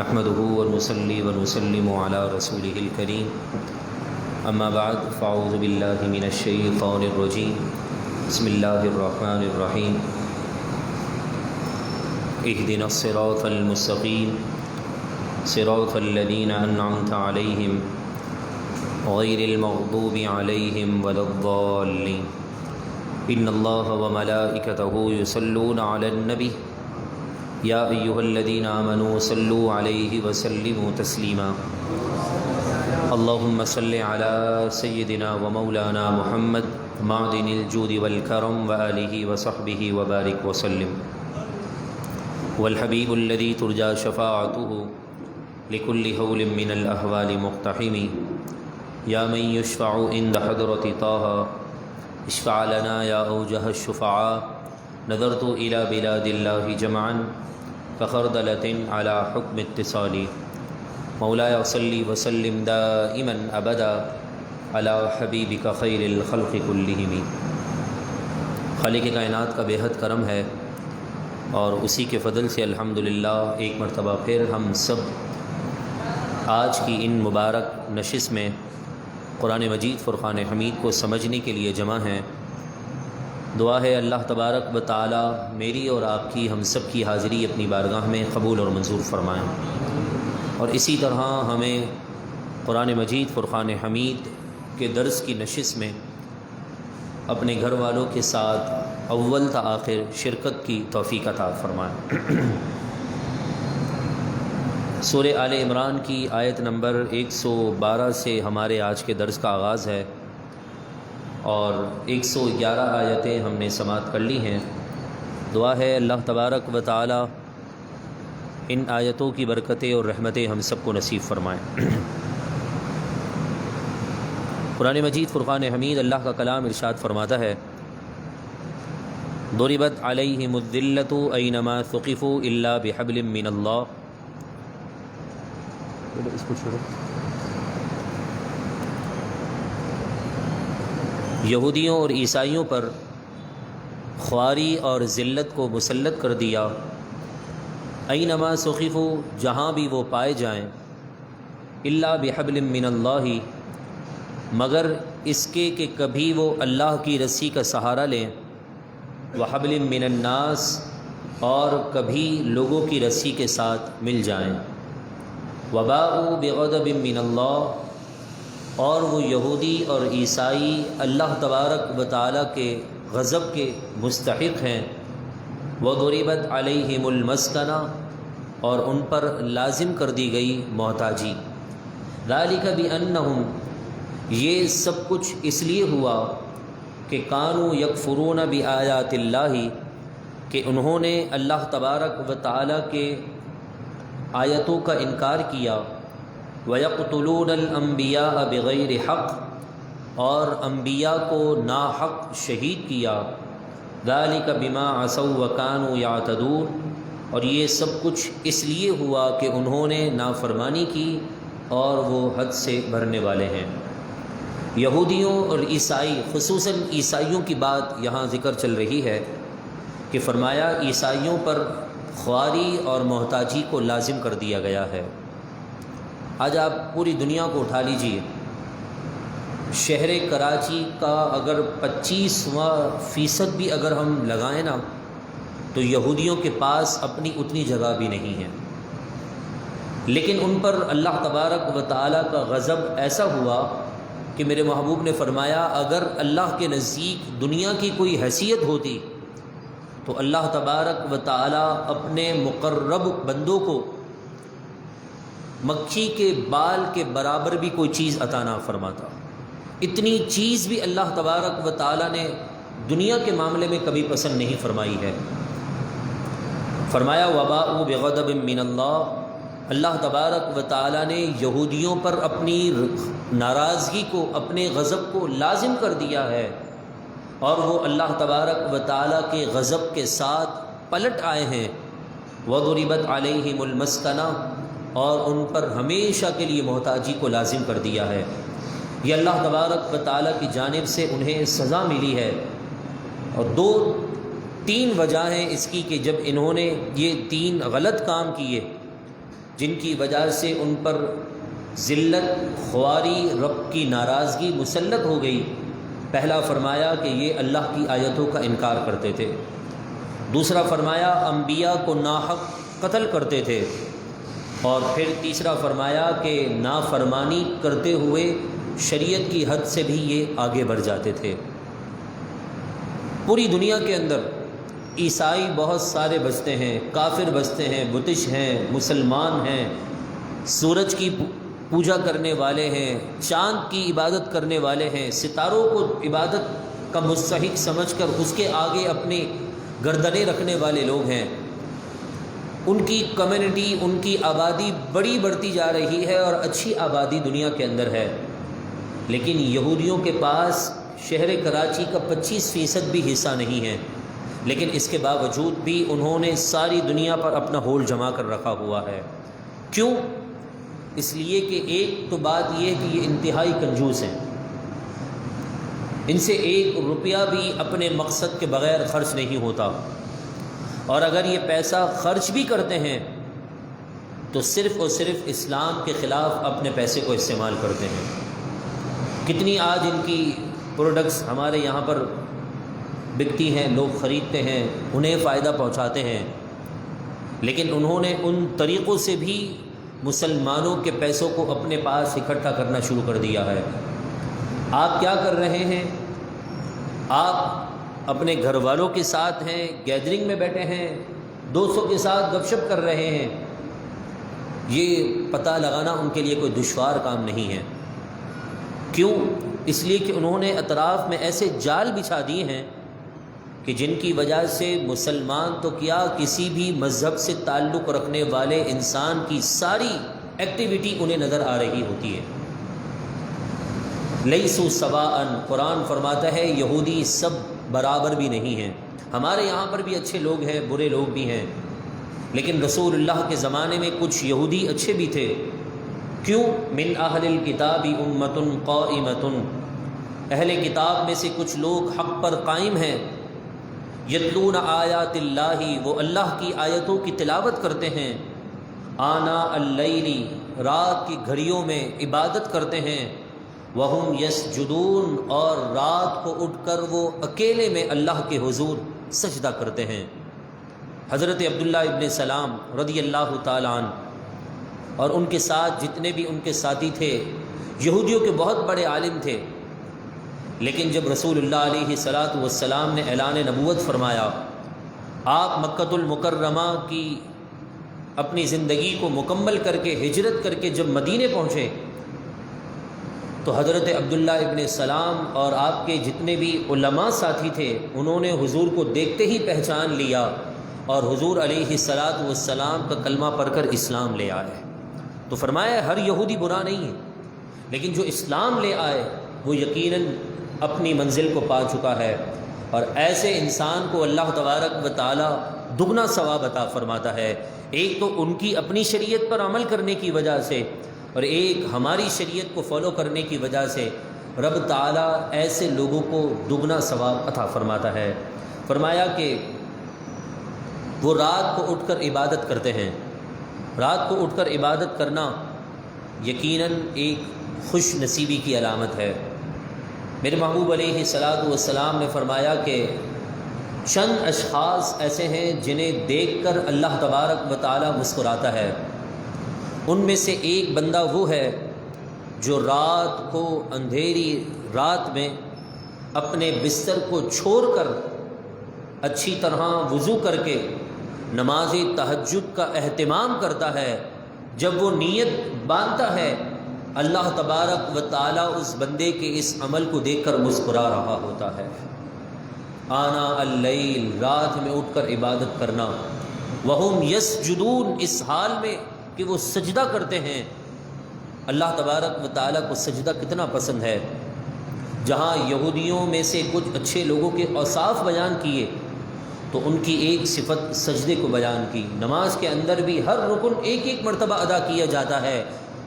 نحمده ونصلي ونسلم على رسوله الكريم اما بعد فاعوذ بالله من الشيطان الرجيم بسم الله الرحمن الرحيم اهدنا الصراط المستقيم صراط الذين أنعمت عليهم غير المغضوب عليهم ولا الضالين إن الله وملائكته يصلون على النبي يا أيها الذين آمنوا صلوا عليه وسلموا تسليما اللهم صل على سيدنا ومولانا محمد معدن الجود والكرم وآله وصحبه وبارك وسلم والحبيب الذي ترجى شفاعته لكل هول من الأهوال مقتحم يا من يشفع عند حضرة طه اشفع لنا يا أوجه الشفعاء نظرت إلى بلاد الله جمعا كخردلة على حكم اتصالي مولاي صل وسلم دائما أبدا على حبيبك خير الخلق كلهم. خالق کائنات کا بے حد کرم ہے اور اسی کے فضل سے الحمدللہ ایک مرتبہ پھر ہم سب آج کی ان مبارک نشست میں قرآن مجید فرقان حمید کو سمجھنے کے لیے جمع ہیں. دعا ہے اللہ تبارک و تعالی میری اور آپ کی ہم سب کی حاضری اپنی بارگاہ میں قبول اور منظور فرمائیں اور اسی طرح ہمیں قرآن مجید فرقان حمید کے درس کی نشست میں اپنے گھر والوں کے ساتھ اول تا آخر شرکت کی توفیق عطا فرمائیں. سورہ آل عمران کی آیت نمبر 112 سے ہمارے آج کے درس کا آغاز ہے اور 111 آیتیں ہم نے سماعت کر لی ہیں. دعا ہے اللہ تبارک و تعالی ان آیتوں کی برکتیں اور رحمتیں ہم سب کو نصیب فرمائیں. قرآن مجید فرقان حمید اللہ کا کلام ارشاد فرماتا ہے ضربت علیہم الذلۃ اینما ثقفوا الا بحبل من اللہ. اس کو چھوڑو. یہودیوں اور عیسائیوں پر خواری اور ذلت کو مسلط کر دیا. اینما ثقفوا جہاں بھی وہ پائے جائیں الا بحبل من اللہ مگر اس کے کہ کبھی وہ اللہ کی رسی کا سہارا لیں وحبل من الناس اور کبھی لوگوں کی رسی کے ساتھ مل جائیں. وباءوا بغضب من اللہ اور وہ یہودی اور عیسائی اللہ تبارک و تعالیٰ کے غضب کے مستحق ہیں. وضربت علیہم المسکنہ اور ان پر لازم کر دی گئی محتاجی. ذالک بانہم یہ سب کچھ اس لیے ہوا کہ کانوا یکفرون بآیات اللہ کہ انہوں نے اللہ تبارک و تعالیٰ کے آیتوں کا انکار کیا. وَيَقْتُلُونَ الْأَنْبِيَاءَ بِغَيْرِ حق اور انبیاء کو ناحق شہید کیا. ذَلِكَ بِمَا عَصَوْا وَكَانُوا يَعْتَدُونَ اور یہ سب کچھ اس لیے ہوا کہ انہوں نے نافرمانی کی اور وہ حد سے بھرنے والے ہیں. یہودیوں اور عیسائی خصوصاً عیسائیوں کی بات یہاں ذکر چل رہی ہے کہ فرمایا عیسائیوں پر خواری اور محتاجی کو لازم کر دیا گیا ہے. آج آپ پوری دنیا کو اٹھا لیجئے، شہر کراچی کا اگر 25% بھی اگر ہم لگائیں نا تو یہودیوں کے پاس اپنی اتنی جگہ بھی نہیں ہے. لیکن ان پر اللہ تبارک و تعالیٰ کا غضب ایسا ہوا کہ میرے محبوب نے فرمایا اگر اللہ کے نزدیک دنیا کی کوئی حیثیت ہوتی تو اللہ تبارک و تعالیٰ اپنے مقرب بندوں کو مکھی کے بال کے برابر بھی کوئی چیز عطا نہ فرماتا. اتنی چیز بھی اللہ تبارک و تعالیٰ نے دنیا کے معاملے میں کبھی پسند نہیں فرمائی ہے. فرمایا وباءوا بغضب من اللہ اللہ تبارک و تعالیٰ نے یہودیوں پر اپنی ناراضگی کو اپنے غضب کو لازم کر دیا ہے اور وہ اللہ تبارک و تعالیٰ کے غضب کے ساتھ پلٹ آئے ہیں. وضربت علیہم المسکنہ اور ان پر ہمیشہ کے لیے محتاجی کو لازم کر دیا ہے. یہ اللہ تبارک و تعالیٰ کی جانب سے انہیں سزا ملی ہے اور تین وجہ ہیں اس کی کہ جب انہوں نے یہ 3 غلط کام کیے، جن کی وجہ سے ان پر ذلت، خواری، رب کی ناراضگی مسلط ہو گئی، پہلا فرمایا کہ یہ اللہ کی آیتوں کا انکار کرتے تھے، دوسرا فرمایا انبیاء کو ناحق قتل کرتے تھے، اور پھر تیسرا فرمایا کہ نافرمانی کرتے ہوئے شریعت کی حد سے بھی یہ آگے بڑھ جاتے تھے۔ پوری دنیا کے اندر عیسائی بہت سارے بستے ہیں، کافر بستے ہیں، بتش ہیں، مسلمان ہیں، سورج کی پوجا کرنے والے ہیں، چاند کی عبادت کرنے والے ہیں، ستاروں کو عبادت کا مستحق سمجھ کر اس کے آگے اپنی گردنیں رکھنے والے لوگ ہیں۔ ان کی کمیونٹی، ان کی آبادی بڑی بڑھتی جا رہی ہے اور اچھی آبادی دنیا کے اندر ہے، لیکن یہودیوں کے پاس شہر کراچی کا 25% بھی حصہ نہیں ہے، لیکن اس کے باوجود بھی انہوں نے ساری دنیا پر اپنا ہول جما کر رکھا ہوا ہے۔ کیوں؟ اس لیے کہ ایک تو بات یہ ہے کہ یہ انتہائی کنجوس ہیں، ان سے 1 روپیہ بھی اپنے مقصد کے بغیر خرچ نہیں ہوتا، اور اگر یہ پیسہ خرچ بھی کرتے ہیں تو صرف اور صرف اسلام کے خلاف اپنے پیسے کو استعمال کرتے ہیں۔ کتنی آج ان کی پروڈکٹس ہمارے یہاں پر بکتی ہیں، لوگ خریدتے ہیں، انہیں فائدہ پہنچاتے ہیں، لیکن انہوں نے ان طریقوں سے بھی مسلمانوں کے پیسوں کو اپنے پاس اکٹھا کرنا شروع کر دیا ہے۔ آپ کیا کر رہے ہیں؟ آپ اپنے گھر والوں کے ساتھ ہیں، گیدرنگ میں بیٹھے ہیں، دوستوں کے ساتھ گپ شپ کر رہے ہیں، یہ پتہ لگانا ان کے لیے کوئی دشوار کام نہیں ہے۔ کیوں؟ اس لیے کہ انہوں نے اطراف میں ایسے جال بچھا دیے ہیں کہ جن کی وجہ سے مسلمان تو کیا، کسی بھی مذہب سے تعلق رکھنے والے انسان کی ساری ایکٹیویٹی انہیں نظر آ رہی ہوتی ہے۔ لیسوا سواء، قرآن فرماتا ہے یہودی سب برابر بھی نہیں ہیں۔ ہمارے یہاں پر بھی اچھے لوگ ہیں، برے لوگ بھی ہیں، لیکن رسول اللہ کے زمانے میں کچھ یہودی اچھے بھی تھے۔ کیوں؟ من اہل الکتاب امۃ قائمۃ، اہل کتاب میں سے کچھ لوگ حق پر قائم ہیں، یتلون آیات اللہ، وہ اللہ کی آیتوں کی تلاوت کرتے ہیں، آناء اللیل، رات کی گھڑیوں میں عبادت کرتے ہیں، وہم یسجدون، اور رات کو اٹھ کر وہ اکیلے میں اللہ کے حضور سجدہ کرتے ہیں۔ حضرت عبداللہ ابن سلام رضی اللہ تعالیٰ عنہ اور ان کے ساتھ جتنے بھی ان کے ساتھی تھے یہودیوں کے بہت بڑے عالم تھے، لیکن جب رسول اللہ علیہ الصلاۃ والسلام نے اعلان نبوت فرمایا، آپ مکۃ المکرمہ کی اپنی زندگی کو مکمل کر کے ہجرت کر کے جب مدینے پہنچے تو حضرت عبداللہ ابن سلام اور آپ کے جتنے بھی علماء ساتھی تھے انہوں نے حضور کو دیکھتے ہی پہچان لیا اور حضور علیہ الصلاۃ والسلام کا کلمہ پڑھ کر اسلام لے آئے۔ تو فرمایا ہر یہودی برا نہیں ہے، لیکن جو اسلام لے آئے وہ یقیناً اپنی منزل کو پا چکا ہے، اور ایسے انسان کو اللہ تبارک و تعالی دگنا ثواب عطا فرماتا ہے، ایک تو ان کی اپنی شریعت پر عمل کرنے کی وجہ سے، اور ایک ہماری شریعت کو فالو کرنے کی وجہ سے رب تعالی ایسے لوگوں کو دگنا ثواب عطا فرماتا ہے۔ فرمایا کہ وہ رات کو اٹھ کر عبادت کرتے ہیں۔ رات کو اٹھ کر عبادت کرنا یقیناً ایک خوش نصیبی کی علامت ہے۔ میرے محبوب علیہ الصلاۃ والسلام نے فرمایا کہ چند اشخاص ایسے ہیں جنہیں دیکھ کر اللہ تبارک و تعالی مسکراتا ہے، ان میں سے ایک بندہ وہ ہے جو رات کو اندھیری رات میں اپنے بستر کو چھوڑ کر اچھی طرح وضو کر کے نماز تہجد کا اہتمام کرتا ہے۔ جب وہ نیت باندھتا ہے اللہ تبارک و تعالی اس بندے کے اس عمل کو دیکھ کر مسکرا رہا ہوتا ہے۔ آناء اللیل، رات میں اٹھ کر عبادت کرنا، وہم یسجدون، اس حال میں کہ وہ سجدہ کرتے ہیں۔ اللہ تبارک و تعالی کو سجدہ کتنا پسند ہے۔ جہاں یہودیوں میں سے کچھ اچھے لوگوں کے اوصاف بیان کیے تو ان کی ایک صفت سجدے کو بیان کی۔ نماز کے اندر بھی ہر رکن ایک ایک مرتبہ ادا کیا جاتا ہے،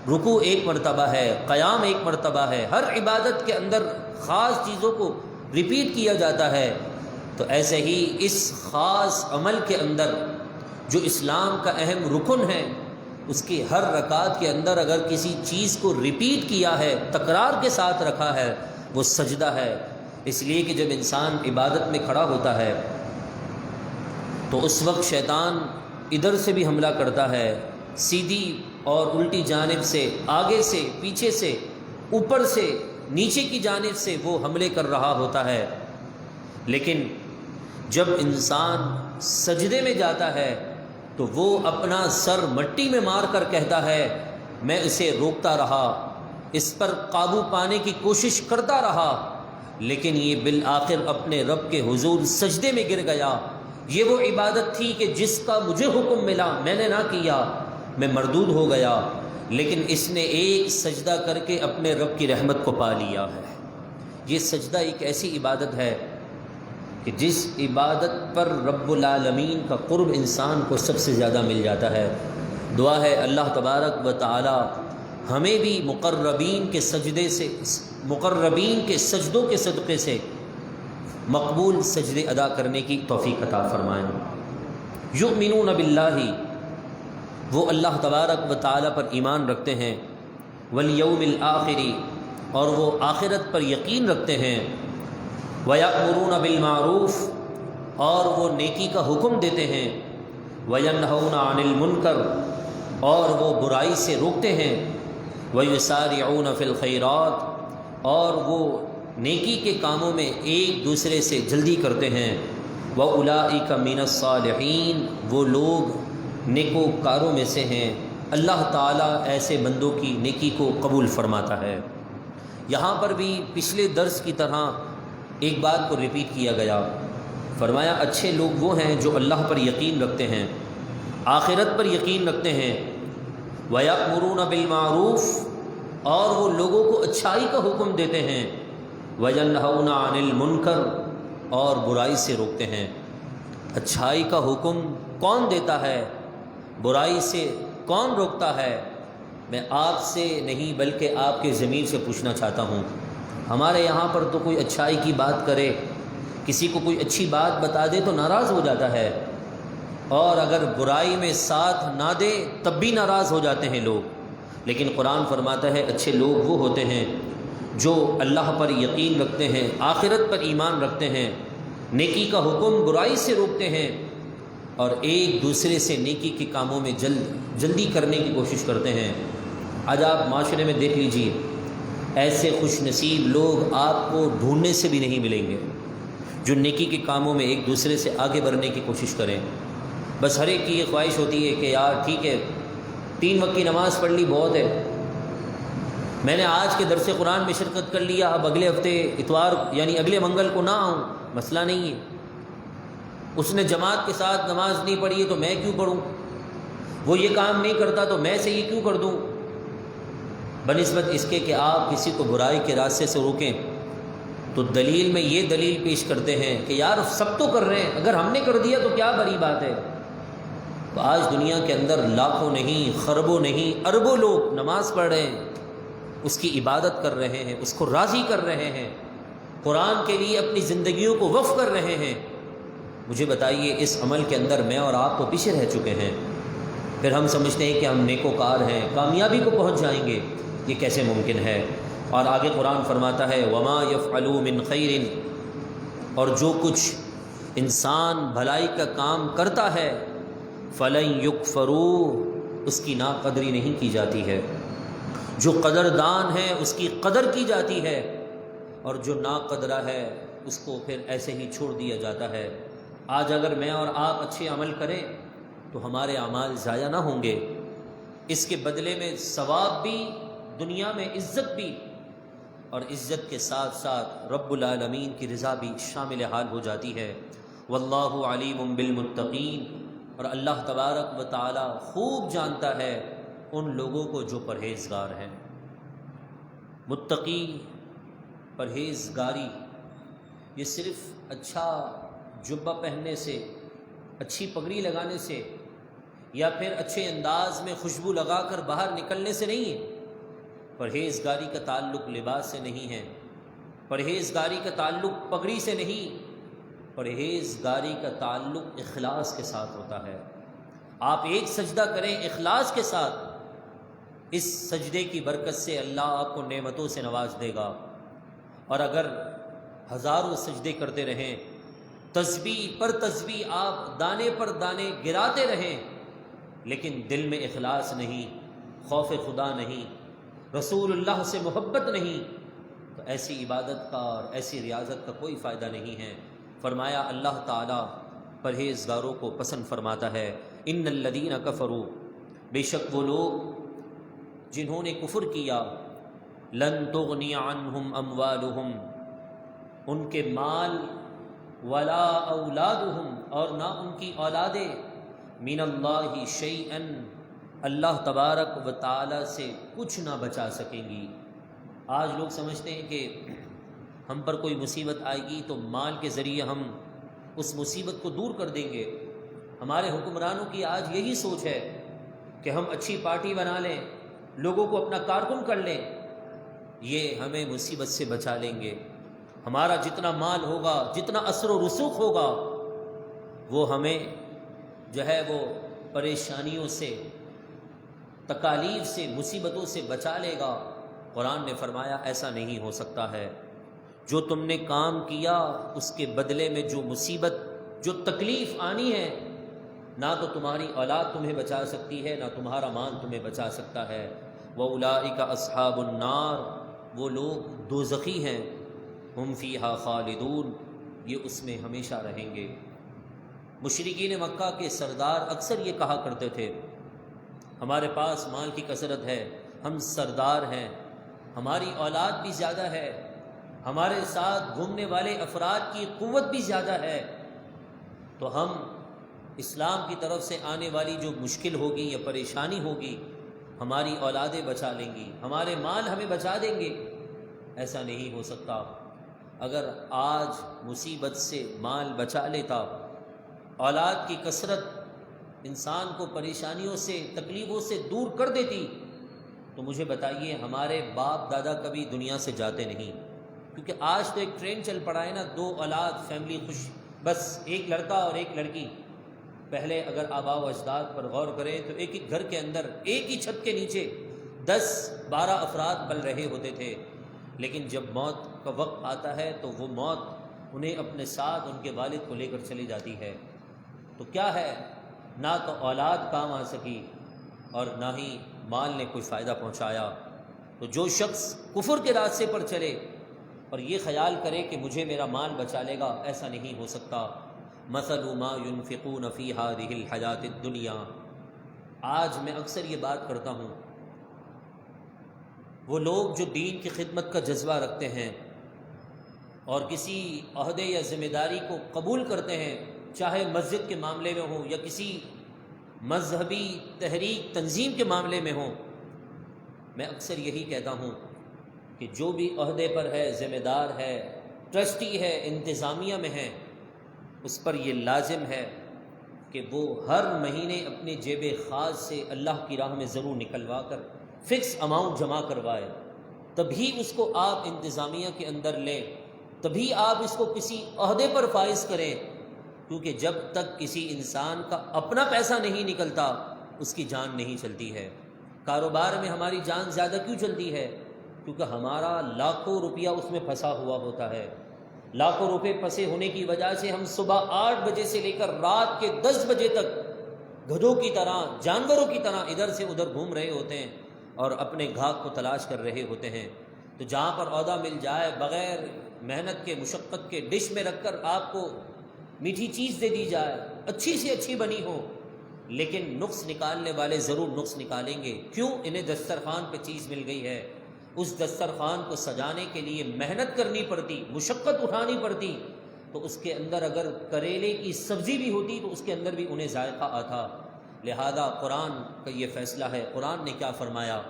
رکوع ایک مرتبہ ہے، قیام ایک مرتبہ ہے، ہر عبادت کے اندر خاص چیزوں کو ریپیٹ کیا جاتا ہے۔ تو ایسے ہی اس خاص عمل کے اندر جو اسلام کا اہم رکن ہے، اس کے ہر رکعت کے اندر اگر کسی چیز کو ریپیٹ کیا ہے، تکرار کے ساتھ رکھا ہے، وہ سجدہ ہے۔ اس لیے کہ جب انسان عبادت میں کھڑا ہوتا ہے تو اس وقت شیطان ادھر سے بھی حملہ کرتا ہے، سیدھی اور الٹی جانب سے، آگے سے، پیچھے سے، اوپر سے، نیچے کی جانب سے وہ حملے کر رہا ہوتا ہے۔ لیکن جب انسان سجدے میں جاتا ہے تو وہ اپنا سر مٹی میں مار کر کہتا ہے میں اسے روکتا رہا، اس پر قابو پانے کی کوشش کرتا رہا، لیکن یہ بالآخر اپنے رب کے حضور سجدے میں گر گیا۔ یہ وہ عبادت تھی کہ جس کا مجھے حکم ملا، میں نے نہ کیا، میں مردود ہو گیا، لیکن اس نے ایک سجدہ کر کے اپنے رب کی رحمت کو پا لیا ہے۔ یہ سجدہ ایک ایسی عبادت ہے کہ جس عبادت پر رب العالمین کا قرب انسان کو سب سے زیادہ مل جاتا ہے۔ دعا ہے اللہ تبارک و تعالی ہمیں بھی مقربین کے سجدے سے، مقربین کے سجدوں کے صدقے سے مقبول سجدے ادا کرنے کی توفیق عطا فرمائیں۔ یؤمنون باللہ، وہ اللہ تبارک و تعالی پر ایمان رکھتے ہیں، والیوم الآخر، اور وہ آخرت پر یقین رکھتے ہیں، وَيَأْمُرُونَ بِالْمَعْرُوفِ، اور وہ نیکی کا حکم دیتے ہیں، وَيَنْهَوْنَ عَنِ الْمُنْكَرِ، اور وہ برائی سے روکتے ہیں، وَيُسَارِعُونَ فِي الْخَيْرَاتِ، اور وہ نیکی کے کاموں میں ایک دوسرے سے جلدی کرتے ہیں، وَأُولَئِكَ مِنَ الصَّالِحِينَ، وہ لوگ نیکوکاروں میں سے ہیں۔ اللہ تعالیٰ ایسے بندوں کی نیکی کو قبول فرماتا ہے۔ یہاں پر بھی پچھلے درس کی طرح ایک بات کو ریپیٹ کیا گیا، فرمایا اچھے لوگ وہ ہیں جو اللہ پر یقین رکھتے ہیں، آخرت پر یقین رکھتے ہیں، وَيَأْمُرُونَ بِالْمَعْرُوفِ، اور وہ لوگوں کو اچھائی کا حکم دیتے ہیں، وَيَنْهَوْنَ عَنِ الْمُنْكَرِ، اور برائی سے روکتے ہیں۔ اچھائی کا حکم کون دیتا ہے، برائی سے کون روکتا ہے؟ میں آپ سے نہیں بلکہ آپ کے ضمیر سے پوچھنا چاہتا ہوں۔ ہمارے یہاں پر تو کوئی اچھائی کی بات کرے، کسی کو کوئی اچھی بات بتا دے تو ناراض ہو جاتا ہے، اور اگر برائی میں ساتھ نہ دے تب بھی ناراض ہو جاتے ہیں لوگ۔ لیکن قرآن فرماتا ہے اچھے لوگ وہ ہوتے ہیں جو اللہ پر یقین رکھتے ہیں، آخرت پر ایمان رکھتے ہیں، نیکی کا حکم برائی سے روکتے ہیں، اور ایک دوسرے سے نیکی کے کاموں میں جلدی کرنے کی کوشش کرتے ہیں۔ آج آپ معاشرے میں دیکھ لیجئے، ایسے خوش نصیب لوگ آپ کو ڈھونڈنے سے بھی نہیں ملیں گے جو نیکی کے کاموں میں ایک دوسرے سے آگے بڑھنے کی کوشش کریں۔ بس ہر ایک کی یہ خواہش ہوتی ہے کہ یار ٹھیک ہے 3 وقت کی نماز پڑھ لی بہت ہے، میں نے آج کے درس قرآن میں شرکت کر لیا، اب اگلے ہفتے اتوار یعنی اگلے منگل کو نہ آؤں، مسئلہ نہیں ہے۔ اس نے جماعت کے ساتھ نماز نہیں پڑھی ہے تو میں کیوں پڑھوں، وہ یہ کام نہیں کرتا تو میں سے یہ کیوں کر دوں، بنسبت اس کے کہ آپ کسی کو برائی کے راستے سے روکیں تو دلیل میں یہ دلیل پیش کرتے ہیں کہ یار سب تو کر رہے ہیں، اگر ہم نے کر دیا تو کیا بڑی بات ہے۔ تو آج دنیا کے اندر لاکھوں نہیں، خربوں نہیں، اربوں لوگ نماز پڑھ رہے ہیں، اس کی عبادت کر رہے ہیں، اس کو راضی کر رہے ہیں، قرآن کے لیے اپنی زندگیوں کو وقف کر رہے ہیں۔ مجھے بتائیے اس عمل کے اندر میں اور آپ تو پیچھے رہ چکے ہیں، پھر ہم سمجھتے ہیں کہ ہم نیکوکار ہیں، کامیابی کو پہنچ جائیں گے، یہ کیسے ممکن ہے؟ اور آگے قرآن فرماتا ہے وَمَا يَفْعَلُوا مِنْ خَيْرٍ، اور جو کچھ انسان بھلائی کا کام کرتا ہے فَلَن يُكْفَرُوا، اس کی ناقدری نہیں کی جاتی ہے۔ جو قدردان ہے اس کی قدر کی جاتی ہے، اور جو ناقدرہ ہے اس کو پھر ایسے ہی چھوڑ دیا جاتا ہے۔ آج اگر میں اور آپ اچھے عمل کریں تو ہمارے اعمال ضائع نہ ہوں گے، اس کے بدلے میں ثواب بھی، دنیا میں عزت بھی، اور عزت کے ساتھ ساتھ رب العالمین کی رضا بھی شامل حال ہو جاتی ہے۔ واللہ علیم بالمتقین، اور اللہ تبارک و تعالی خوب جانتا ہے ان لوگوں کو جو پرہیزگار ہیں۔ متقی، پرہیزگاری، یہ صرف اچھا جبہ پہننے سے، اچھی پگڑی لگانے سے، یا پھر اچھے انداز میں خوشبو لگا کر باہر نکلنے سے نہیں ہے۔ پرہیزگاری کا تعلق لباس سے نہیں ہے، پرہیزگاری کا تعلق پگڑی سے نہیں، پرہیزگاری کا تعلق اخلاص کے ساتھ ہوتا ہے۔ آپ ایک سجدہ کریں اخلاص کے ساتھ، اس سجدے کی برکت سے اللہ آپ کو نعمتوں سے نواز دے گا۔ اور اگر ہزاروں سجدے کرتے رہیں، تسبیح پر تسبیح آپ دانے پر دانے گراتے رہیں، لیکن دل میں اخلاص نہیں، خوف خدا نہیں، رسول اللہ سے محبت نہیں، تو ایسی عبادت کا اور ایسی ریاضت کا کوئی فائدہ نہیں ہے۔ فرمایا اللہ تعالیٰ پرہیزگاروں کو پسند فرماتا ہے۔ ان الذین کفروا، بے شک وہ لوگ جنہوں نے کفر کیا، لن تغنی عنہم اموالہم، ان کے مال، ولا اولادہم، اور نہ ان کی اولادیں، من اللہ شیئا، اللہ تبارک و تعالی سے کچھ نہ بچا سکیں گی۔ آج لوگ سمجھتے ہیں کہ ہم پر کوئی مصیبت آئے گی تو مال کے ذریعے ہم اس مصیبت کو دور کر دیں گے۔ ہمارے حکمرانوں کی آج یہی سوچ ہے کہ ہم اچھی پارٹی بنا لیں، لوگوں کو اپنا کارکن کر لیں، یہ ہمیں مصیبت سے بچا لیں گے۔ ہمارا جتنا مال ہوگا، جتنا اثر و رسوخ ہوگا، وہ ہمیں جو ہے وہ پریشانیوں سے، تکالیف سے، مصیبتوں سے بچا لے گا۔ قرآن نے فرمایا ایسا نہیں ہو سکتا ہے۔ جو تم نے کام کیا اس کے بدلے میں جو مصیبت، جو تکلیف آنی ہے، نہ تو تمہاری اولاد تمہیں بچا سکتی ہے، نہ تمہارا مال تمہیں بچا سکتا ہے۔ وَأُولَٰئِكَ أَصْحَابُ النَّارِ، وہ لوگ دوزخی ہیں، ہم فیہا خالدون، یہ اس میں ہمیشہ رہیں گے۔ مشرکین مکہ کے سردار اکثر یہ کہا کرتے تھے، ہمارے پاس مال کی کثرت ہے، ہم سردار ہیں، ہماری اولاد بھی زیادہ ہے، ہمارے ساتھ گھومنے والے افراد کی قوت بھی زیادہ ہے، تو ہم اسلام کی طرف سے آنے والی جو مشکل ہوگی یا پریشانی ہوگی، ہماری اولادیں بچا لیں گی، ہمارے مال ہمیں بچا دیں گے۔ ایسا نہیں ہو سکتا۔ اگر آج مصیبت سے مال بچا لیتا، اولاد کی کثرت انسان کو پریشانیوں سے، تکلیفوں سے دور کر دیتی، تو مجھے بتائیے ہمارے باپ دادا کبھی دنیا سے جاتے نہیں۔ کیونکہ آج تو ایک ٹرینڈ چل پڑا ہے نا، 2 اولاد، فیملی خوش، بس ایک لڑکا اور ایک لڑکی۔ پہلے اگر آباء و اجداد پر غور کریں تو ایک ایک گھر کے اندر، ایک ہی چھت کے نیچے 10-12 افراد پل رہے ہوتے تھے، لیکن جب موت کا وقت آتا ہے تو وہ موت انہیں اپنے ساتھ ان کے والد کو لے کر چلی جاتی ہے۔ تو کیا ہے، نہ تو اولاد کام آ سکی اور نہ ہی مال نے کوئی فائدہ پہنچایا۔ تو جو شخص کفر کے راستے پر چلے اور یہ خیال کرے کہ مجھے میرا مال بچا لے گا، ایسا نہیں ہو سکتا۔ مثل ما ينفقون في هذه الحیات الدنیا، آج میں اکثر یہ بات کرتا ہوں، وہ لوگ جو دین کی خدمت کا جذبہ رکھتے ہیں اور کسی عہدے یا ذمہ داری کو قبول کرتے ہیں، چاہے مسجد کے معاملے میں ہوں یا کسی مذہبی تحریک تنظیم کے معاملے میں ہوں، میں اکثر یہی کہتا ہوں کہ جو بھی عہدے پر ہے، ذمہ دار ہے، ٹرسٹی ہے، انتظامیہ میں ہے، اس پر یہ لازم ہے کہ وہ ہر مہینے اپنے جیب خاص سے اللہ کی راہ میں ضرور نکلوا کر فکس اماؤنٹ جمع کروائے، تبھی اس کو آپ انتظامیہ کے اندر لیں، تبھی آپ اس کو کسی عہدے پر فائز کریں، کیونکہ جب تک کسی انسان کا اپنا پیسہ نہیں نکلتا اس کی جان نہیں چلتی ہے۔ کاروبار میں ہماری جان زیادہ کیوں چلتی ہے؟ کیونکہ ہمارا لاکھوں روپیہ اس میں پھنسا ہوا ہوتا ہے۔ لاکھوں روپے پھنسے ہونے کی وجہ سے ہم صبح 8 بجے سے لے کر رات کے 10 بجے تک گدھوں کی طرح، جانوروں کی طرح ادھر سے ادھر گھوم رہے ہوتے ہیں اور اپنے گھاگ کو تلاش کر رہے ہوتے ہیں۔ تو جہاں پر عہدہ مل جائے، بغیر محنت کے، مشقت کے، ڈش میں رکھ کر آپ کو میٹھی چیز دے دی جائے، اچھی سے اچھی بنی ہو، لیکن نقص نکالنے والے ضرور نقص نکالیں گے۔ کیوں؟ انہیں دسترخوان پہ چیز مل گئی ہے، اس دسترخوان کو سجانے کے لیے محنت کرنی پڑتی، مشقت اٹھانی پڑتی، تو اس کے اندر اگر کریلے کی سبزی بھی ہوتی تو اس کے اندر بھی انہیں ذائقہ آتا۔ لہذا قرآن کا یہ فیصلہ ہے۔ قرآن نے کیا فرمایا؟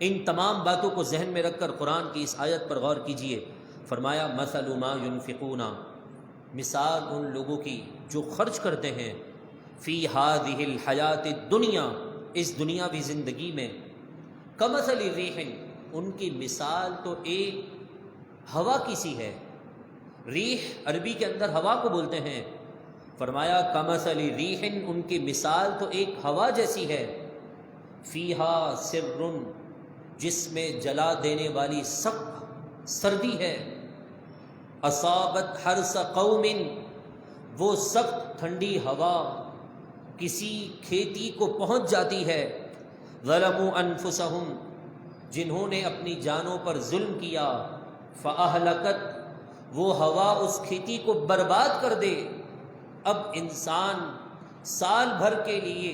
ان تمام باتوں کو ذہن میں رکھ کر قرآن کی اس آیت پر غور کیجئے۔ فرمایا مثل ما ينفقون، مثال ان لوگوں کی جو خرچ کرتے ہیں، فی هذه الحیات الدنیا، اس دنیاوی زندگی میں، کمثل ریح، ان کی مثال تو ایک ہوا کی سی ہے۔ ریح عربی کے اندر ہوا کو بولتے ہیں۔ فرمایا کمثل ریح، ان کی مثال تو ایک ہوا جیسی ہے، فیہا سر، جس میں جلا دینے والی سخت سردی ہے، اصابت حرث قوم، وہ سخت ٹھنڈی ہوا کسی کھیتی کو پہنچ جاتی ہے، ظلموا انفسہم، جنہوں نے اپنی جانوں پر ظلم کیا، فاہلکت، وہ ہوا اس کھیتی کو برباد کر دے۔ اب انسان سال بھر کے لیے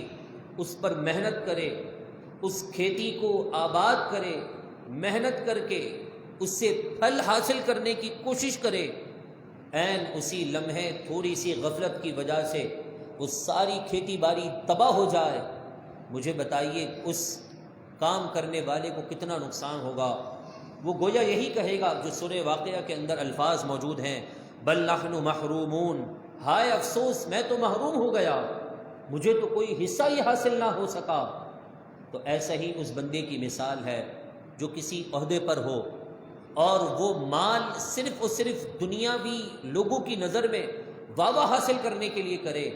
اس پر محنت کرے، اس کھیتی کو آباد کرے، محنت کر کے اس سے پھل حاصل کرنے کی کوشش کرے، عین اسی لمحے تھوڑی سی غفلت کی وجہ سے وہ ساری کھیتی باڑی تباہ ہو جائے، مجھے بتائیے اس کام کرنے والے کو کتنا نقصان ہوگا۔ وہ گویا یہی کہے گا جو سورہ واقعہ کے اندر الفاظ موجود ہیں، بل نحن محرومون، ہائے افسوس میں تو محروم ہو گیا، مجھے تو کوئی حصہ ہی حاصل نہ ہو سکا۔ تو ایسا ہی اس بندے کی مثال ہے جو کسی عہدے پر ہو اور وہ مال صرف اور صرف دنیاوی لوگوں کی نظر میں واہ واہ حاصل کرنے کے لیے کرے،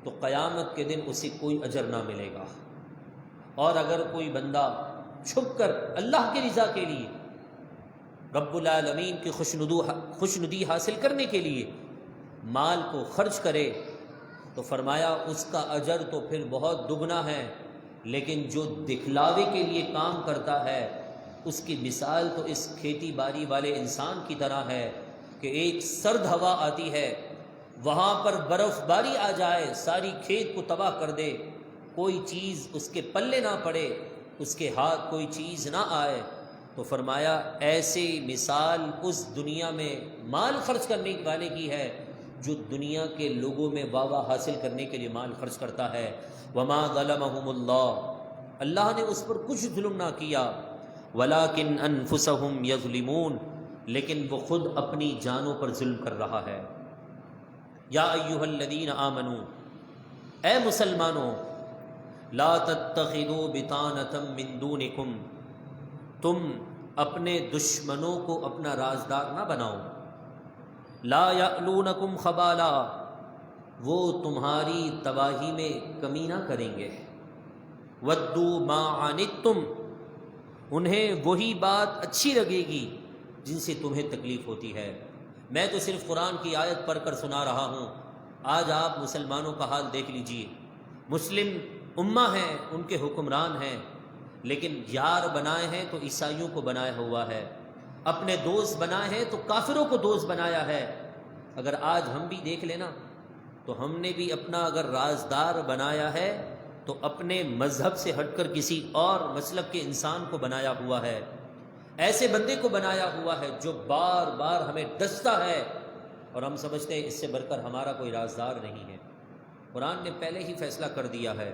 تو قیامت کے دن اسے کوئی اجر نہ ملے گا۔ اور اگر کوئی بندہ چھپ کر اللہ کی رضا کے لیے، رب العالمین کی خوشنودی حاصل کرنے کے لیے مال کو خرچ کرے، تو فرمایا اس کا اجر تو پھر بہت دگنا ہے، لیکن جو دکھلاوے کے لیے کام کرتا ہے اس کی مثال تو اس کھیتی باڑی والے انسان کی طرح ہے کہ ایک سرد ہوا آتی ہے، وہاں پر برف باری آ جائے، ساری کھیت کو تباہ کر دے، کوئی چیز اس کے پلے نہ پڑے، اس کے ہاتھ کوئی چیز نہ آئے، تو فرمایا ایسی مثال اس دنیا میں مال خرچ کرنے والے کی ہے جو دنیا کے لوگوں میں واہ واہ حاصل کرنے کے لیے مال خرچ کرتا ہے۔ وما ظلمهم اللہ، اللہ نے اس پر کچھ ظلم نہ کیا، ولکن انفسهم یظلمون، لیکن وہ خود اپنی جانوں پر ظلم کر رہا ہے۔ یا ایھا الذین آمنو، اے مسلمانوں، لا تتخذوا بطانۃ من دونکم، تم اپنے دشمنوں کو اپنا رازدار نہ بناؤ، لا یألونکم خبالا، وہ تمہاری تباہی میں کمی نہ کریں گے، ودوا ما عنتم، انہیں وہی بات اچھی لگے گی جن سے تمہیں تکلیف ہوتی ہے۔ میں تو صرف قرآن کی آیت پڑھ کر سنا رہا ہوں، آج آپ مسلمانوں کا حال دیکھ لیجئے، مسلم امہ ہیں، ان کے حکمران ہیں، لیکن یار بنائے ہیں تو عیسائیوں کو بنایا ہوا ہے، اپنے دوست بنائے ہیں تو کافروں کو دوست بنایا ہے۔ اگر آج ہم بھی دیکھ لینا تو ہم نے بھی اپنا اگر رازدار بنایا ہے تو اپنے مذہب سے ہٹ کر کسی اور مسلک کے انسان کو بنایا ہوا ہے، ایسے بندے کو بنایا ہوا ہے جو بار بار ہمیں ڈستا ہے، اور ہم سمجھتے ہیں اس سے بڑھ کر ہمارا کوئی رازدار نہیں ہے۔ قرآن نے پہلے ہی فیصلہ کر دیا ہے۔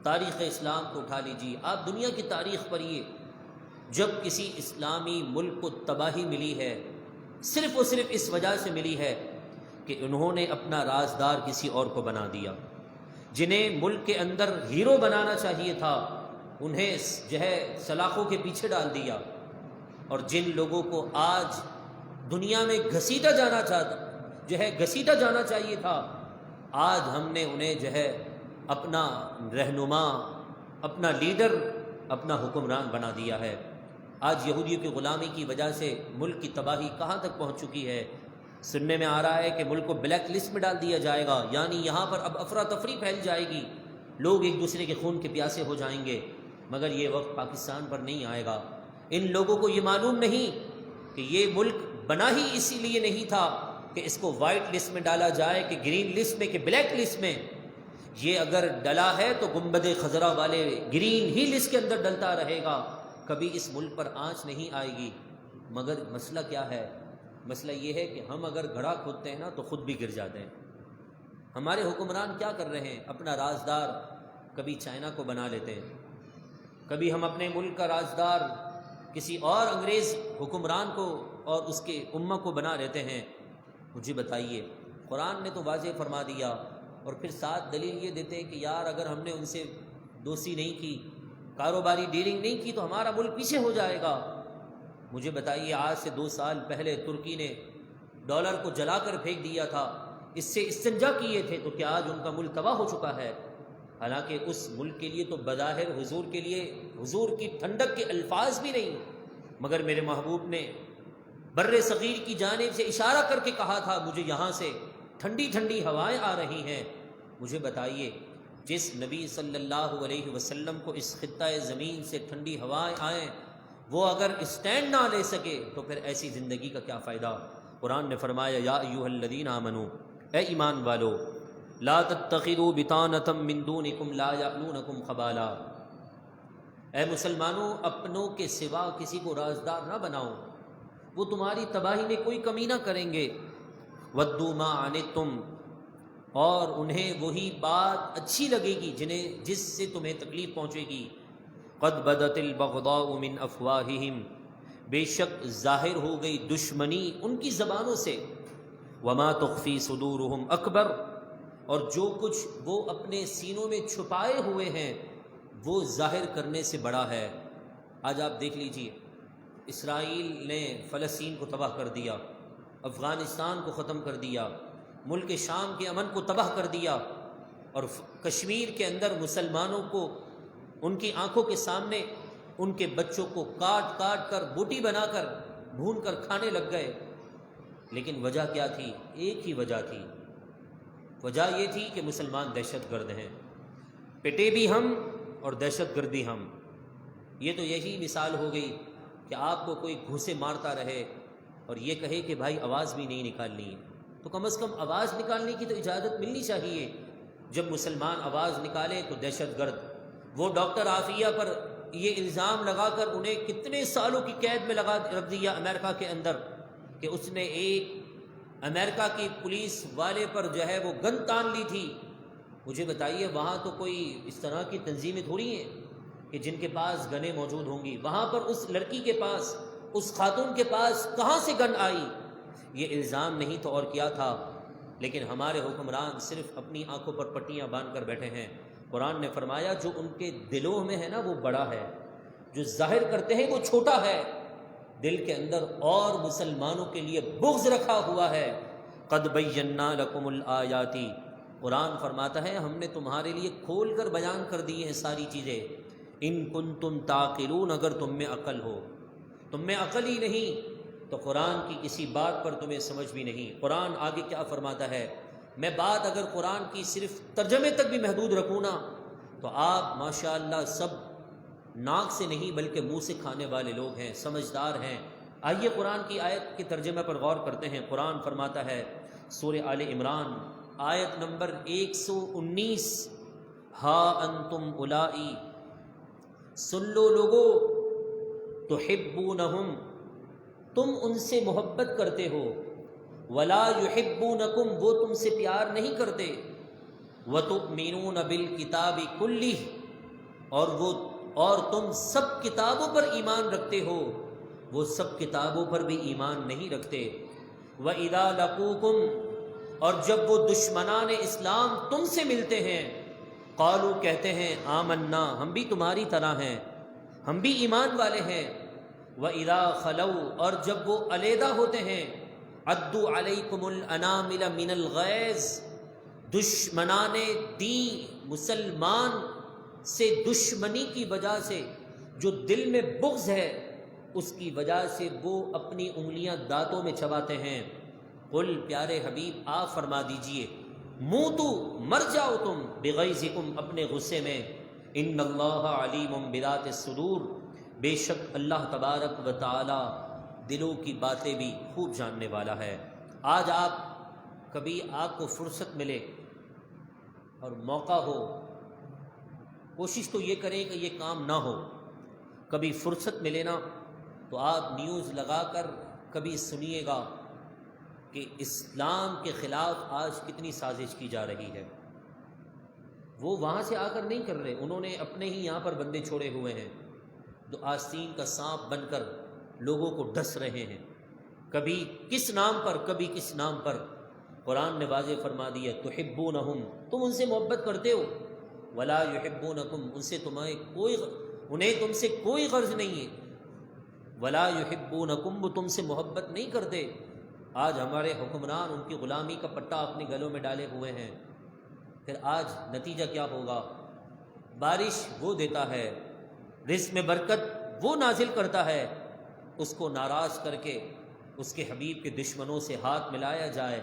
تاریخ اسلام کو اٹھا لیجیے، آپ دنیا کی تاریخ پڑھیے، جب کسی اسلامی ملک کو تباہی ملی ہے صرف اور صرف اس وجہ سے ملی ہے کہ انہوں نے اپنا رازدار کسی اور کو بنا دیا۔ جنہیں ملک کے اندر ہیرو بنانا چاہیے تھا انہیں جو ہے سلاخوں کے پیچھے ڈال دیا، اور جن لوگوں کو آج دنیا میں گھسیٹا جانا چاہیے تھا، آج ہم نے انہیں جو ہے اپنا رہنما، اپنا لیڈر، اپنا حکمران بنا دیا ہے۔ آج یہودیوں کی غلامی کی وجہ سے ملک کی تباہی کہاں تک پہنچ چکی ہے؟ سننے میں آ رہا ہے کہ ملک کو بلیک لسٹ میں ڈال دیا جائے گا، یعنی یہاں پر اب افراتفری پھیل جائے گی، لوگ ایک دوسرے کے خون کے پیاسے ہو جائیں گے۔ مگر یہ وقت پاکستان پر نہیں آئے گا۔ ان لوگوں کو یہ معلوم نہیں کہ یہ ملک بنا ہی اسی لیے نہیں تھا کہ اس کو وائٹ لسٹ میں ڈالا جائے، کہ گرین لسٹ میں، کہ بلیک لسٹ میں۔ یہ اگر ڈلا ہے تو گنبد خضرا والے گرین ہی لسٹ کے اندر ڈلتا رہے گا، کبھی اس ملک پر آنچ نہیں آئے گی۔ مگر مسئلہ کیا ہے؟ مسئلہ یہ ہے کہ ہم اگر گڑھا کھودتے ہیں نا تو خود بھی گر جاتے ہیں۔ ہمارے حکمران کیا کر رہے ہیں؟ اپنا رازدار کبھی چائنا کو بنا لیتے ہیں، کبھی ہم اپنے ملک کا رازدار کسی اور انگریز حکمران کو اور اس کے امہ کو بنا لیتے ہیں۔ مجھے بتائیے، قرآن نے تو واضح فرما دیا، اور پھر ساتھ دلیل یہ دیتے ہیں کہ یار اگر ہم نے ان سے دوستی نہیں کی، کاروباری ڈیلنگ نہیں کی تو ہمارا ملک پیچھے ہو جائے گا۔ مجھے بتائیے، آج سے 2 سال پہلے ترکی نے ڈالر کو جلا کر پھینک دیا تھا، اس سے استنجا کیے تھے، تو کیا آج ان کا ملک تباہ ہو چکا ہے؟ حالانکہ اس ملک کے لیے تو بظاہر حضور کے لیے حضور کی ٹھنڈک کے الفاظ بھی نہیں، مگر میرے محبوب نے بر صغیر کی جانب سے اشارہ کر کے کہا تھا مجھے یہاں سے ٹھنڈی ٹھنڈی ہوائیں آ رہی ہیں۔ مجھے بتائیے، جس نبی صلی اللہ علیہ وسلم کو اس خطہ زمین سے ٹھنڈی ہوائیں آئیں، وہ اگر اسٹینڈ نہ لے سکے تو پھر ایسی زندگی کا کیا فائدہ؟ قرآن نے فرمایا یا ایھا الذین آمنو، اے ایمان والو، لا تتخذوا بطانۃ من دونکم لا یألونکم خبالا، اے مسلمانوں اپنوں کے سوا کسی کو رازدار نہ بناؤ، وہ تمہاری تباہی میں کوئی کمی نہ کریں گے۔ ودوا ما عنتم، اور انہیں وہی بات اچھی لگے گی جس سے تمہیں تکلیف پہنچے گی۔ قد بدت البغضاء من افواہہم، بے شک ظاہر ہو گئی دشمنی ان کی زبانوں سے۔ وما تخفی صدورہم اکبر، اور جو کچھ وہ اپنے سینوں میں چھپائے ہوئے ہیں وہ ظاہر کرنے سے بڑا ہے۔ آج آپ دیکھ لیجئے، اسرائیل نے فلسطین کو تباہ کر دیا، افغانستان کو ختم کر دیا، ملک شام کے امن کو تباہ کر دیا، اور کشمیر کے اندر مسلمانوں کو ان کی آنکھوں کے سامنے ان کے بچوں کو کاٹ کاٹ کر بوٹی بنا کر بھون کر کھانے لگ گئے۔ لیکن وجہ کیا تھی؟ ایک ہی وجہ تھی، وجہ یہ تھی کہ مسلمان دہشت گرد ہیں، پٹے بھی ہم اور دہشت گردی ہم۔ یہ تو یہی مثال ہو گئی کہ آپ کو کوئی گھوسے مارتا رہے اور یہ کہے کہ بھائی آواز بھی نہیں نکالنی ہے، تو کم از کم آواز نکالنے کی تو اجازت ملنی چاہیے۔ جب مسلمان آواز نکالے تو دہشت گرد۔ وہ ڈاکٹر عافیہ پر یہ الزام لگا کر انہیں کتنے سالوں کی قید میں رکھ دیا امریکہ کے اندر کہ اس نے ایک امریکہ کی پولیس والے پر جو ہے وہ گن تان لی تھی۔ مجھے بتائیے، وہاں تو کوئی اس طرح کی تنظیمیں تھوڑی ہیں کہ جن کے پاس گنیں موجود ہوں گی۔ وہاں پر اس لڑکی کے پاس، اس خاتون کے پاس کہاں سے گن آئی؟ یہ الزام نہیں تو اور کیا تھا؟ لیکن ہمارے حکمران صرف اپنی آنکھوں پر پٹیاں باندھ کر بیٹھے ہیں۔ قرآن نے فرمایا جو ان کے دلوں میں ہے نا وہ بڑا ہے، جو ظاہر کرتے ہیں وہ چھوٹا ہے، دل کے اندر اور مسلمانوں کے لیے بغض رکھا ہوا ہے۔ قد بینا لکم الآیات، قرآن فرماتا ہے ہم نے تمہارے لیے کھول کر بیان کر دی ہیں ساری چیزیں۔ ان کنتم تعقلون، اگر تم میں عقل ہو، تم میں عقل ہی نہیں تو قرآن کی کسی بات پر تمہیں سمجھ بھی نہیں۔ قرآن آگے کیا فرماتا ہے؟ میں بات اگر قرآن کی صرف ترجمے تک بھی محدود رکھوں نا تو آپ ماشاءاللہ سب ناک سے نہیں بلکہ منہ سے کھانے والے لوگ ہیں، سمجھدار ہیں۔ آئیے قرآن کی آیت کے ترجمے پر غور کرتے ہیں۔ قرآن فرماتا ہے سورہ آل عمران آیت نمبر 119، ہا انتم اولائی، سن لو لوگو، تحبونہم، تم ان سے محبت کرتے ہو، ولا یحبونکم، وہ تم سے پیار نہیں کرتے، وتؤمنون بالکتاب کلہ، اور تم سب کتابوں پر ایمان رکھتے ہو، وہ سب کتابوں پر بھی ایمان نہیں رکھتے۔ وَإِذَا لَقُوكُمْ، اور جب وہ دشمنان اسلام تم سے ملتے ہیں، قالوا، کہتے ہیں، آمنا، ہم بھی تمہاری طرح ہیں، ہم بھی ایمان والے ہیں۔ وَإِذَا خَلَوْا، اور جب وہ علیحدہ ہوتے ہیں، عَدُّوا عَلَيْكُمُ الْأَنَامِلَ مِنَ الْغَيْظِ، دشمنان دین مسلمان سے دشمنی کی وجہ سے، جو دل میں بغض ہے اس کی وجہ سے وہ اپنی انگلیاں دانتوں میں چباتے ہیں۔ قل، پیارے حبیب آپ فرما دیجئے، موتو، مر جاؤ تم، بغیظکم، اپنے غصے میں، ان اللہ علیم بذات الصدور، بے شک اللہ تبارک و تعالی دلوں کی باتیں بھی خوب جاننے والا ہے۔ آج کبھی آپ کو فرصت ملے اور موقع ہو، کوشش تو یہ کریں کہ یہ کام نہ ہو۔ کبھی فرصت ملے نا تو آپ نیوز لگا کر کبھی سنیے گا کہ اسلام کے خلاف آج کتنی سازش کی جا رہی ہے۔ وہ وہاں سے آ کر نہیں کر رہے، انہوں نے اپنے ہی یہاں پر بندے چھوڑے ہوئے ہیں جو آستین کا سانپ بن کر لوگوں کو ڈس رہے ہیں، کبھی کس نام پر، کبھی کس نام پر۔ قرآن نے واضح فرما دیا، تحبونہم، تم ان سے محبت کرتے ہو، ولا یحبونکم، انہیں تم سے کوئی غرض نہیں ہے، ولا یحبونکم، وہ تم سے محبت نہیں کرتے۔ آج ہمارے حکمران ان کی غلامی کا پٹا اپنے گلوں میں ڈالے ہوئے ہیں، پھر آج نتیجہ کیا ہوگا؟ بارش وہ دیتا ہے، رزق میں برکت وہ نازل کرتا ہے، اس کو ناراض کر کے اس کے حبیب کے دشمنوں سے ہاتھ ملایا جائے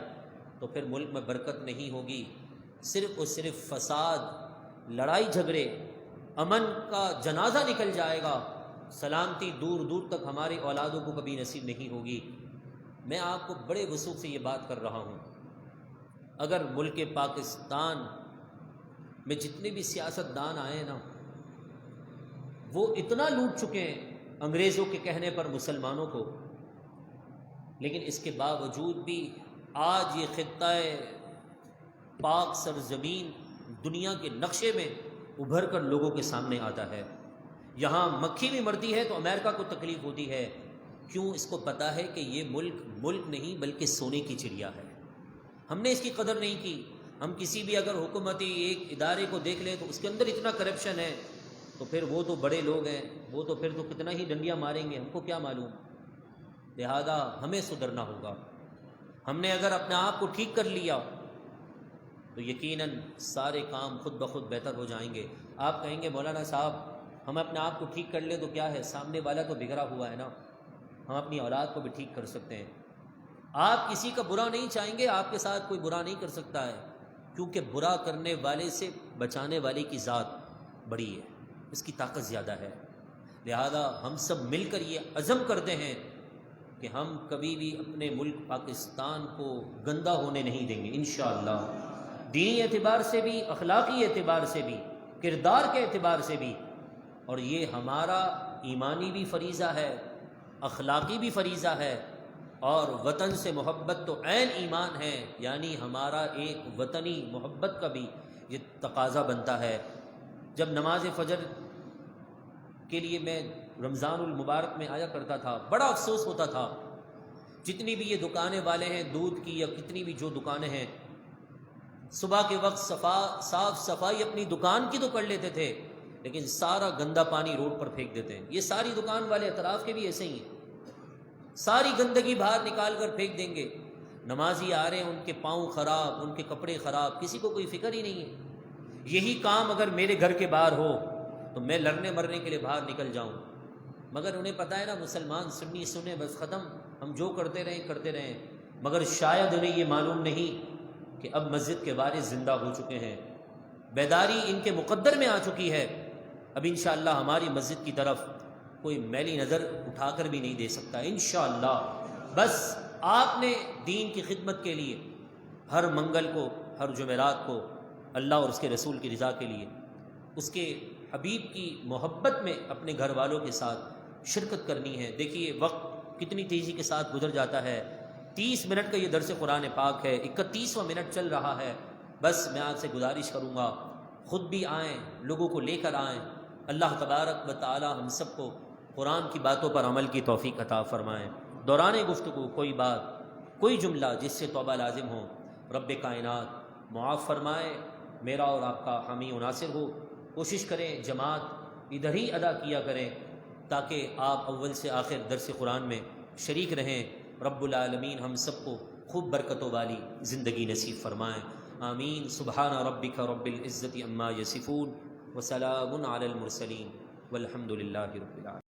تو پھر ملک میں برکت نہیں ہوگی، صرف اور صرف فساد، لڑائی جھگڑے، امن کا جنازہ نکل جائے گا، سلامتی دور دور تک ہماری اولادوں کو کبھی نصیب نہیں ہوگی۔ میں آپ کو بڑے وثوق سے یہ بات کر رہا ہوں، اگر ملک پاکستان میں جتنے بھی سیاست دان آئے نا، وہ اتنا لوٹ چکے ہیں انگریزوں کے کہنے پر مسلمانوں کو، لیکن اس کے باوجود بھی آج یہ خطہ پاک سرزمین دنیا کے نقشے میں ابھر کر لوگوں کے سامنے آتا ہے۔ یہاں مکھی بھی مرتی ہے تو امریکہ کو تکلیف ہوتی ہے، کیوں؟ اس کو پتہ ہے کہ یہ ملک نہیں بلکہ سونے کی چڑیا ہے۔ ہم نے اس کی قدر نہیں کی۔ ہم کسی بھی اگر حکومتی ایک ادارے کو دیکھ لیں تو اس کے اندر اتنا کرپشن ہے، تو پھر وہ تو بڑے لوگ ہیں، وہ تو پھر تو کتنا ہی ڈنڈیاں ماریں گے، ہم کو کیا معلوم؟ لہذا ہمیں سدھرنا ہوگا۔ ہم نے اگر اپنے آپ کو ٹھیک کر لیا تو یقیناً سارے کام خود بخود بہتر ہو جائیں گے۔ آپ کہیں گے مولانا صاحب ہم اپنے آپ کو ٹھیک کر لیں تو کیا ہے، سامنے والا تو بگڑا ہوا ہے نا، ہم اپنی اولاد کو بھی ٹھیک کر سکتے ہیں۔ آپ کسی کا برا نہیں چاہیں گے، آپ کے ساتھ کوئی برا نہیں کر سکتا ہے، کیونکہ برا کرنے والے سے بچانے والے کی ذات بڑی ہے، اس کی طاقت زیادہ ہے۔ لہذا ہم سب مل کر یہ عزم کرتے ہیں کہ ہم کبھی بھی اپنے ملک پاکستان کو گندہ ہونے نہیں دیں گے انشاءاللہ، دینی اعتبار سے بھی، اخلاقی اعتبار سے بھی، کردار کے اعتبار سے بھی، اور یہ ہمارا ایمانی بھی فریضہ ہے، اخلاقی بھی فریضہ ہے، اور وطن سے محبت تو عین ایمان ہے، یعنی ہمارا ایک وطنی محبت کا بھی یہ تقاضا بنتا ہے۔ جب نماز فجر کے لیے میں رمضان المبارک میں آیا کرتا تھا، بڑا افسوس ہوتا تھا، جتنی بھی یہ دکانیں والے ہیں دودھ کی یا کتنی بھی جو دکانیں ہیں، صبح کے وقت صاف صفائی اپنی دکان کی تو کر لیتے تھے، لیکن سارا گندا پانی روڈ پر پھینک دیتے ہیں۔ یہ ساری دکان والے اطراف کے بھی ایسے ہی ہیں، ساری گندگی باہر نکال کر پھینک دیں گے۔ نمازی آ رہے ہیں، ان کے پاؤں خراب، ان کے کپڑے خراب، کسی کو کوئی فکر ہی نہیں ہے۔ یہی کام اگر میرے گھر کے باہر ہو تو میں لڑنے مرنے کے لیے باہر نکل جاؤں، مگر انہیں پتہ ہے نا مسلمان سنی سنے بس ختم، ہم جو کرتے رہیں، مگر شاید انہیں یہ معلوم نہیں کہ اب مسجد کے وارث زندہ ہو چکے ہیں، بیداری ان کے مقدر میں آ چکی ہے۔ اب انشاءاللہ ہماری مسجد کی طرف کوئی میلی نظر اٹھا کر بھی نہیں دے سکتا انشاءاللہ۔ بس آپ نے دین کی خدمت کے لیے ہر منگل کو، ہر جمعرات کو اللہ اور اس کے رسول کی رضا کے لیے، اس کے حبیب کی محبت میں اپنے گھر والوں کے ساتھ شرکت کرنی ہے۔ دیکھیے وقت کتنی تیزی کے ساتھ گزر جاتا ہے، 30 منٹ کا یہ درس قرآن پاک ہے، 31واں منٹ چل رہا ہے۔ بس میں آپ سے گزارش کروں گا خود بھی آئیں، لوگوں کو لے کر آئیں۔ اللہ تبارک و تعالی ہم سب کو قرآن کی باتوں پر عمل کی توفیق عطا فرمائیں۔ دوران گفتگو کوئی بات، کوئی جملہ جس سے توبہ لازم ہو، رب کائنات معاف فرمائے، میرا اور آپ کا حامی و ناصر ہو۔ کوشش کریں جماعت ادھر ہی ادا کیا کریں تاکہ آپ اول سے آخر درس قرآن میں شریک رہیں۔ رب العالمین ہم سب کو خوب برکتوں والی زندگی نصیب فرمائیں، آمین۔ سبحان ربک رب العزت عما یصفون وسلام علی المرسلین والحمد للہ رب العالمین۔